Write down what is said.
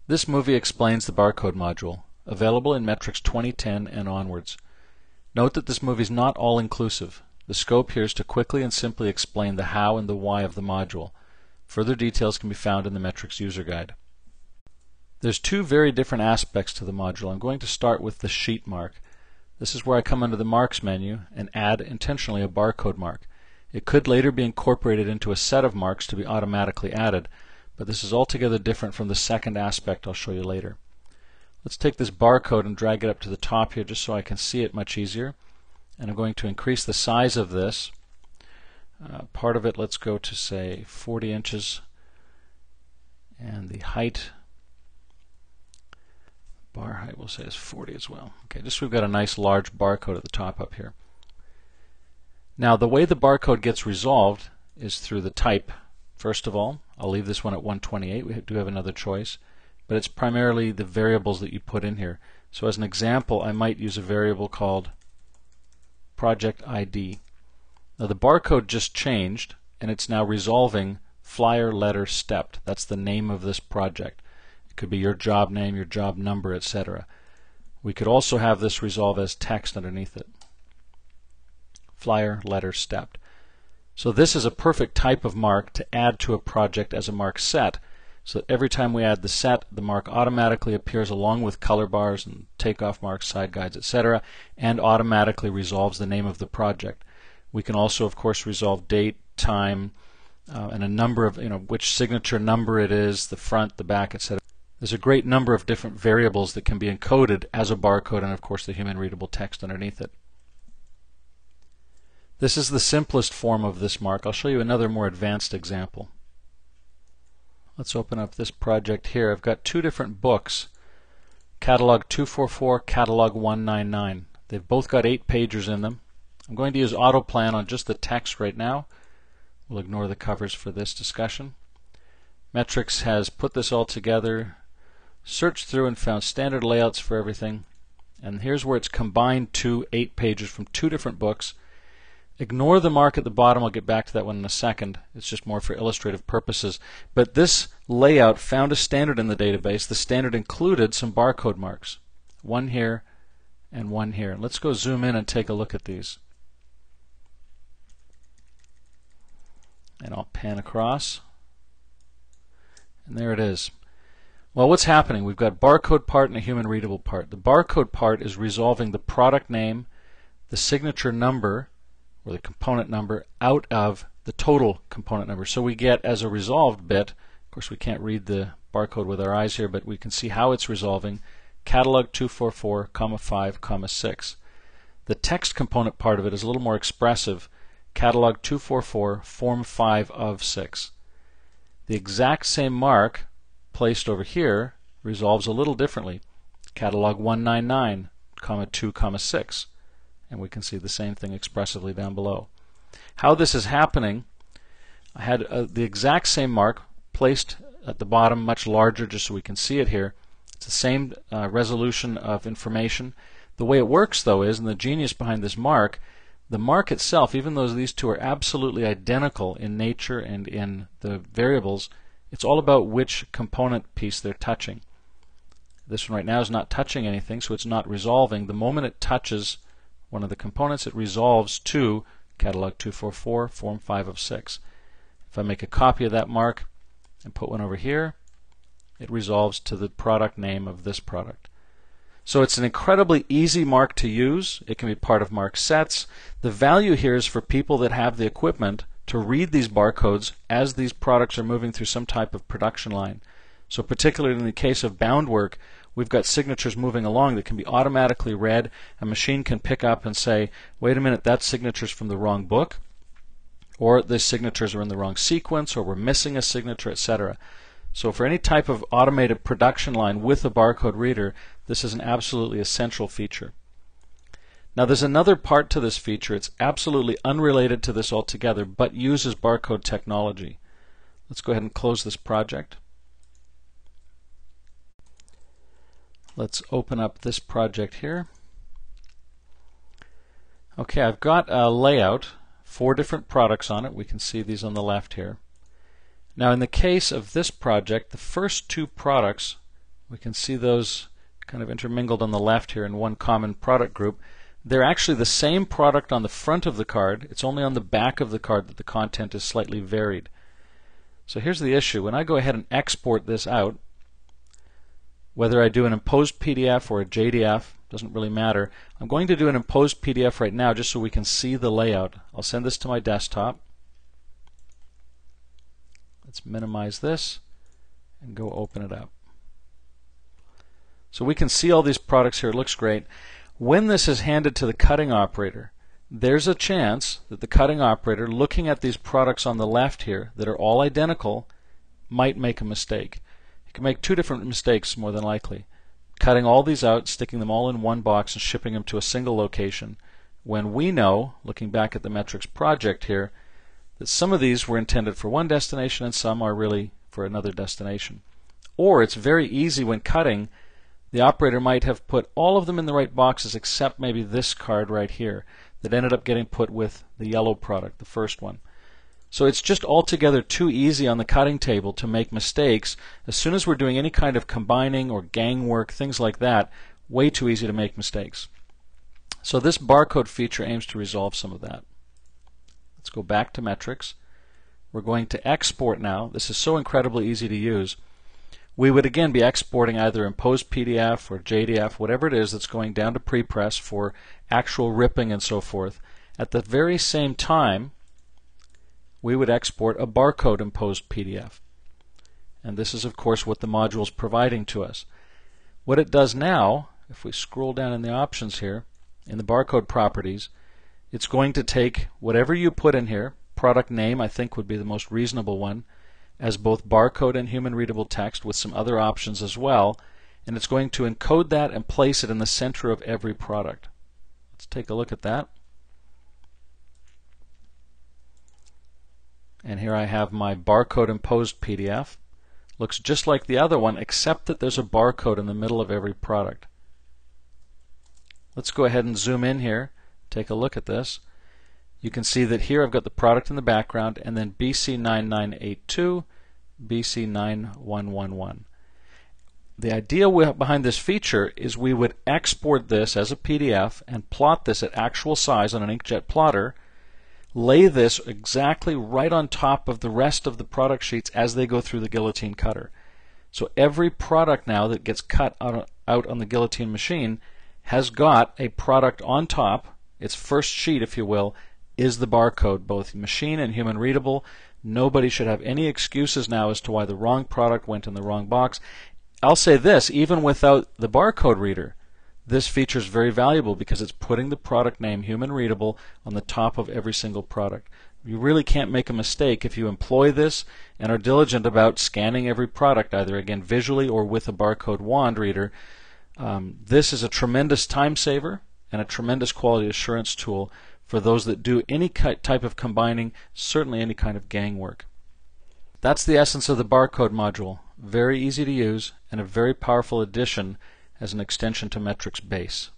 This movie explains the barcode module, available in Metrix 2010 and onwards. Note that this movie is not all-inclusive. The scope here is to quickly and simply explain the how and the why of the module. Further details can be found in the Metrix user guide. There's two very different aspects to the module. I'm going to start with the sheet mark. This is where I come under the Marks menu and add intentionally a barcode mark. It could later be incorporated into a set of marks to be automatically added, but this is altogether different from the second aspect I'll show you later. Let's take this barcode and drag it up to the top here just so I can see it much easier. And I'm going to increase the size of this. Part of it, let's go to say 40 inches, and the height, bar height we'll say is 40 as well. Okay, just so we've got a nice large barcode at the top up here. Now the way the barcode gets resolved is through the type. First of all, I'll leave this one at 128. We do have another choice, but it's primarily the variables that you put in here. So as an example, I might use a variable called project ID. Now the barcode just changed, and it's now resolving flyer letter stepped. That's the name of this project. It could be your job name, your job number, etc. We could also have this resolve as text underneath it. Flyer letter stepped. So this is a perfect type of mark to add to a project as a mark set, so that every time we add the set, the mark automatically appears along with color bars and takeoff marks, side guides, etc., and automatically resolves the name of the project. We can also, of course, resolve date, time, and a number of, which signature number it is, the front, the back, etc. There's a great number of different variables that can be encoded as a barcode, and of course the human readable text underneath it. This is the simplest form of this mark. I'll show you another more advanced example. Let's open up this project here. I've got two different books, Catalog 244, Catalog 199. They've both got 8 pages in them. I'm going to use Autoplan on just the text right now. We'll ignore the covers for this discussion. Metrix has put this all together, searched through and found standard layouts for everything, and here's where it's combined 8 pages from 2 different books. Ignore the mark at the bottom. I'll get back to that one in a second. It's just more for illustrative purposes. But this layout found a standard in the database. The standard included some barcode marks. One here and one here. Let's go zoom in and take a look at these. And I'll pan across. And there it is. Well, what's happening? We've got barcode part and a human readable part. The barcode part is resolving the product name, the signature number, or the component number, out of the total component number. So we get as a resolved bit, of course we can't read the barcode with our eyes here, but we can see how it's resolving, catalog 244, 5, 6. The text component part of it is a little more expressive, catalog 244, form 5 of 6. The exact same mark placed over here resolves a little differently, catalog 199, 2, 6. And we can see the same thing expressively down below. How this is happening, I had the exact same mark placed at the bottom, much larger, just so we can see it here. It's the same resolution of information. The way it works, though, is, and the genius behind this mark, the mark itself, even though these two are absolutely identical in nature and in the variables, it's all about which component piece they're touching. This one right now is not touching anything, so it's not resolving. The moment it touches one of the components, it resolves to catalog 244, form 5 of 6. If I make a copy of that mark and put one over here, it resolves to the product name of this product. So it's an incredibly easy mark to use. It can be part of mark sets. The value here is for people that have the equipment to read these barcodes as these products are moving through some type of production line. So particularly in the case of bound work, we've got signatures moving along that can be automatically read. A machine can pick up and say, wait a minute, that signature's from the wrong book, or the signatures are in the wrong sequence, or we're missing a signature, etc. So for any type of automated production line with a barcode reader, this is an absolutely essential feature. Now there's another part to this feature. It's absolutely unrelated to this altogether, but uses barcode technology. Let's go ahead and close this project. Let's open up this project here. Okay, I've got a layout, 4 different products on it. We can see these on the left here. Now in the case of this project, the first 2 products We can see those kind of intermingled on the left here in one common product group. They're actually the same product on the front of the card. It's only on the back of the card that the content is slightly varied. So here's the issue. When I go ahead and export this out, whether I do an imposed PDF or a JDF, doesn't really matter. I'm going to do an imposed PDF right now just so we can see the layout. I'll send this to my desktop. Let's minimize this and go open it up. So we can see all these products here. It looks great. When this is handed to the cutting operator, there's a chance that the cutting operator, looking at these products on the left here that are all identical, might make a mistake. He can make two different mistakes more than likely. Cutting all these out, sticking them all in one box and shipping them to a single location, when we know, looking back at the Metrix project here, that some of these were intended for one destination and some are really for another destination. Or it's very easy when cutting, the operator might have put all of them in the right boxes except maybe this card right here that ended up getting put with the yellow product, the first one. So it's just altogether too easy on the cutting table to make mistakes. As soon as we're doing any kind of combining or gang work, things like that, way too easy to make mistakes. So this barcode feature aims to resolve some of that. Let's go back to Metrix. We're going to export now. This is so incredibly easy to use. We would again be exporting either imposed PDF or JDF, whatever it is that's going down to prepress for actual ripping and so forth. At the very same time, we would export a barcode imposed PDF. And this is of course what the module is providing to us. What it does now, if we scroll down in the options here, in the barcode properties, it's going to take whatever you put in here, product name I think would be the most reasonable one, as both barcode and human readable text with some other options as well, and it's going to encode that and place it in the center of every product. Let's take a look at that. And here I have my barcode imposed PDF. Looks just like the other one except that there's a barcode in the middle of every product. Let's go ahead and zoom in here, take a look at this. You can see that here I've got the product in the background and then BC9982, BC9111. The idea behind this feature is we would export this as a PDF and plot this at actual size on an inkjet plotter, lay this exactly right on top of the rest of the product sheets as they go through the guillotine cutter. So every product now that gets cut out on the guillotine machine has got a product on top. Its first sheet, if you will, is the barcode, both machine and human readable. Nobody should have any excuses now as to why the wrong product went in the wrong box. I'll say this, even without the barcode reader, this feature is very valuable because it's putting the product name human readable on the top of every single product. You really can't make a mistake if you employ this and are diligent about scanning every product, either again visually or with a barcode wand reader. This is a tremendous time saver and a tremendous quality assurance tool for those that do any type of combining, certainly any kind of gang work. That's the essence of the barcode module. Very easy to use and a very powerful addition as an extension to Metrix Base.